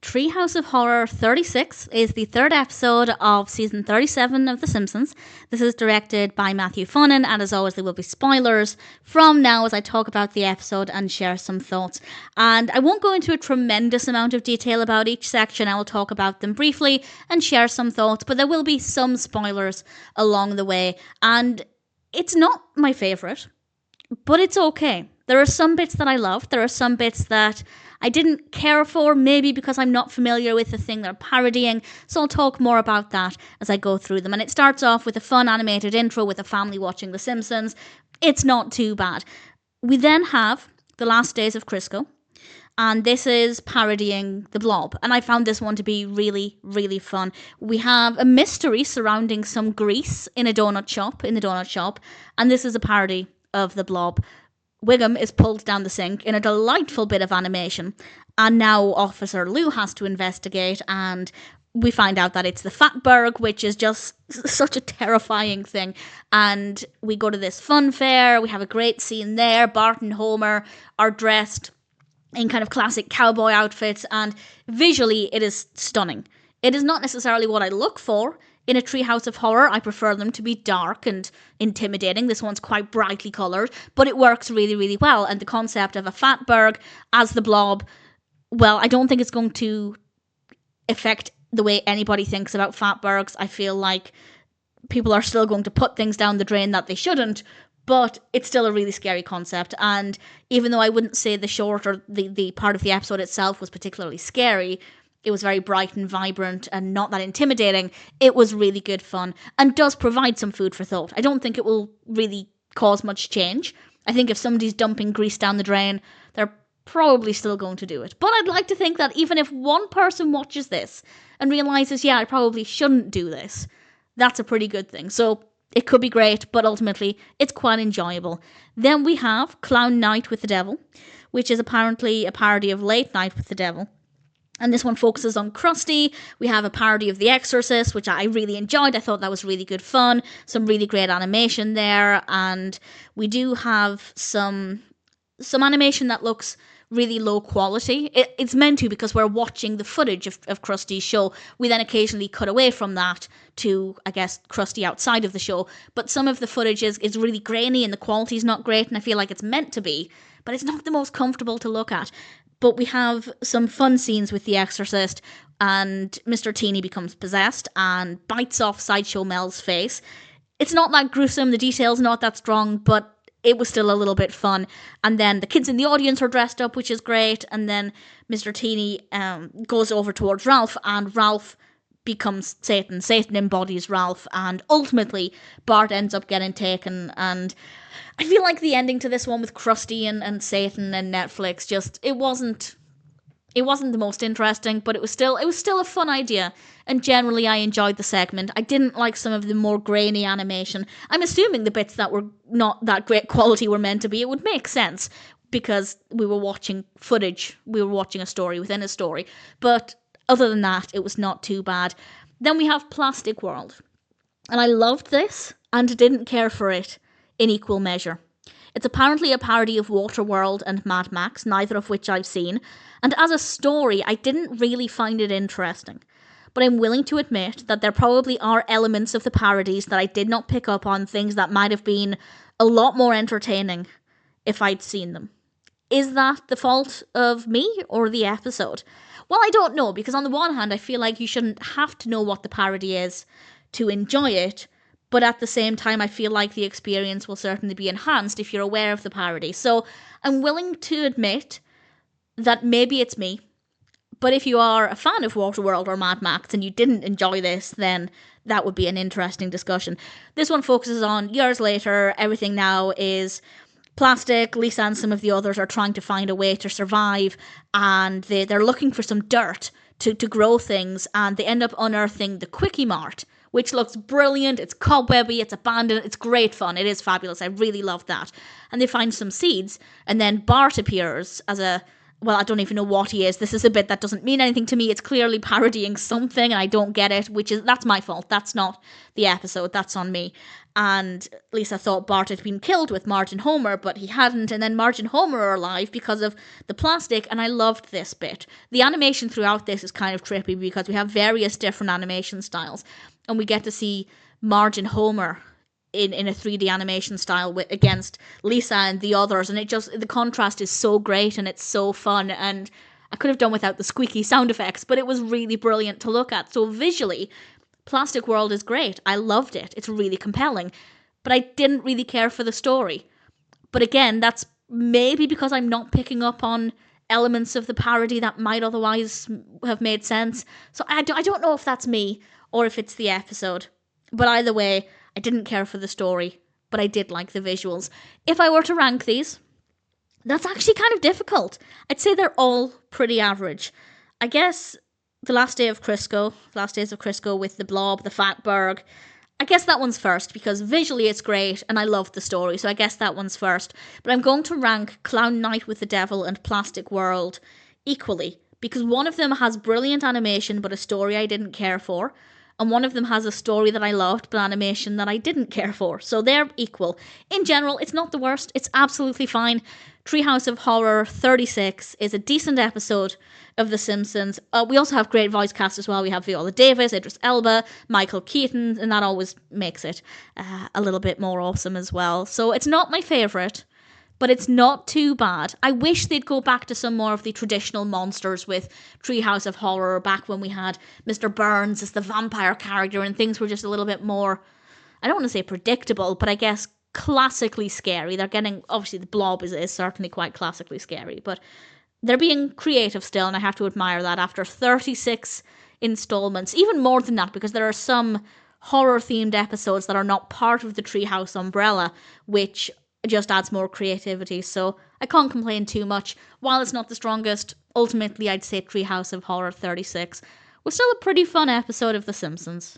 Treehouse of Horror 36 is the third episode of season 37 of The Simpsons. This is directed by Matthew Faughnan, and as always there will be spoilers from now as I talk about the episode and share some thoughts. And I won't go into a tremendous amount of detail about each section. I will talk about them briefly and share some thoughts, but there will be some spoilers along the way. And it's not my favourite, but it's okay. There are some bits that I loved. There are some bits that I didn't care for, maybe because I'm not familiar with the thing they're parodying, so I'll talk more about that as I go through them. And it starts off with a fun animated intro with a family watching The Simpsons. It's not too bad. We then have The Last Days of Crisco, and this is parodying the Blob, and I found this one to be really, really fun. We have a mystery surrounding some grease in the donut shop, and this is a parody of the Blob. Wiggum is pulled down the sink in a delightful bit of animation, and now Officer Lou has to investigate, and we find out that it's the Fatberg, which is just such a terrifying thing. And we go to this fun fair, we have a great scene there. Bart and Homer are dressed in kind of classic cowboy outfits, and visually it is stunning. It is not necessarily what I look for in a Treehouse of Horror. I prefer them to be dark and intimidating. This one's quite brightly coloured, but it works really, really well. And the concept of a Fatberg as the Blob, well, I don't think it's going to affect the way anybody thinks about Fatbergs. I feel like people are still going to put things down the drain that they shouldn't, but it's still a really scary concept. And even though I wouldn't say the short or the part of the episode itself was particularly scary, it was very bright and vibrant and not that intimidating. It was really good fun and does provide some food for thought. I don't think it will really cause much change. I think if somebody's dumping grease down the drain, they're probably still going to do it. But I'd like to think that even if one person watches this and realises, yeah, I probably shouldn't do this, that's a pretty good thing. So it could be great, but ultimately it's quite enjoyable. Then we have Clown Night with the Devil, which is apparently a parody of Late Night with the Devil. And this one focuses on Krusty. We have a parody of The Exorcist, which I really enjoyed. I thought that was really good fun. Some really great animation there. And we do have some animation that looks really low quality. It's meant to, because we're watching the footage of Krusty's show. We then occasionally cut away from that to, I guess, Krusty outside of the show. But some of the footage is really grainy and the quality's not great. And I feel like it's meant to be, but it's not the most comfortable to look at. But we have some fun scenes with The Exorcist, and Mr. Teeny becomes possessed and bites off Sideshow Mel's face. It's not that gruesome, the detail's not that strong, but it was still a little bit fun. And then the kids in the audience are dressed up, which is great, and then Mr. Teeny goes over towards Ralph, and Ralph becomes Satan. Satan embodies Ralph, and ultimately Bart ends up getting taken. And I feel like the ending to this one with Krusty and Satan and Netflix, just it wasn't the most interesting, but it was still a fun idea, and generally I enjoyed the segment. I didn't like some of the more grainy animation. I'm assuming the bits that were not that great quality were meant to be. It would make sense because we were watching footage, we were watching a story within a story, but other than that, it was not too bad. Then we have Plastic World, and I loved this and didn't care for it in equal measure. It's apparently a parody of Waterworld and Mad Max, neither of which I've seen, and as a story, I didn't really find it interesting. But I'm willing to admit that there probably are elements of the parodies that I did not pick up on, things that might have been a lot more entertaining if I'd seen them. Is that the fault of me or the episode? Well, I don't know, because on the one hand, I feel like you shouldn't have to know what the parody is to enjoy it, but at the same time, I feel like the experience will certainly be enhanced if you're aware of the parody. So I'm willing to admit that maybe it's me, but if you are a fan of Waterworld or Mad Max and you didn't enjoy this, then that would be an interesting discussion. This one focuses on years later, everything now is plastic. Lisa and some of the others are trying to find a way to survive, and they're looking for some dirt to grow things, and they end up unearthing the Quickie Mart, which looks brilliant. It's cobwebby, it's abandoned, it's great fun. It is fabulous. I really love that. And they find some seeds, and then Bart appears as a well, I don't even know what he is. This is a bit that doesn't mean anything to me. It's clearly parodying something and I don't get it, that's my fault. That's not the episode. That's on me. And Lisa thought Bart had been killed with Marge and Homer, but he hadn't. And then Marge and Homer are alive because of the plastic. And I loved this bit. The animation throughout this is kind of trippy because we have various different animation styles. And we get to see Marge and Homer in a 3D animation style against Lisa and the others, and the contrast is so great and it's so fun, and I could have done without the squeaky sound effects, but it was really brilliant to look at. So visually, Plastic World is great. I loved it. It's really compelling, but I didn't really care for the story. But again, that's maybe because I'm not picking up on elements of the parody that might otherwise have made sense. So I don't know if that's me or if it's the episode, but either way, I didn't care for the story, but I did like the visuals. If I were to rank these, that's actually kind of difficult. I'd say they're all pretty average. I guess The Last Days of Crisco with the Blob, the Fatberg, I guess that one's first because visually it's great and I love the story, so I guess that one's first. But I'm going to rank Clown Night with the Devil and Plastic World equally because one of them has brilliant animation but a story I didn't care for. And one of them has a story that I loved, but animation that I didn't care for. So they're equal. In general, it's not the worst. It's absolutely fine. Treehouse of Horror 36 is a decent episode of The Simpsons. We also have great voice cast as well. We have Viola Davis, Idris Elba, Michael Keaton, and that always makes it a little bit more awesome as well. So it's not my favourite, but it's not too bad. I wish they'd go back to some more of the traditional monsters with Treehouse of Horror, back when we had Mr. Burns as the vampire character and things were just a little bit more, I don't want to say predictable, but I guess classically scary. They're getting, obviously the Blob is certainly quite classically scary, but they're being creative still, and I have to admire that after 36 installments, even more than that, because there are some horror-themed episodes that are not part of the Treehouse umbrella, which just adds more creativity, so I can't complain too much. While it's not the strongest, ultimately I'd say Treehouse of Horror 36 was still a pretty fun episode of The Simpsons.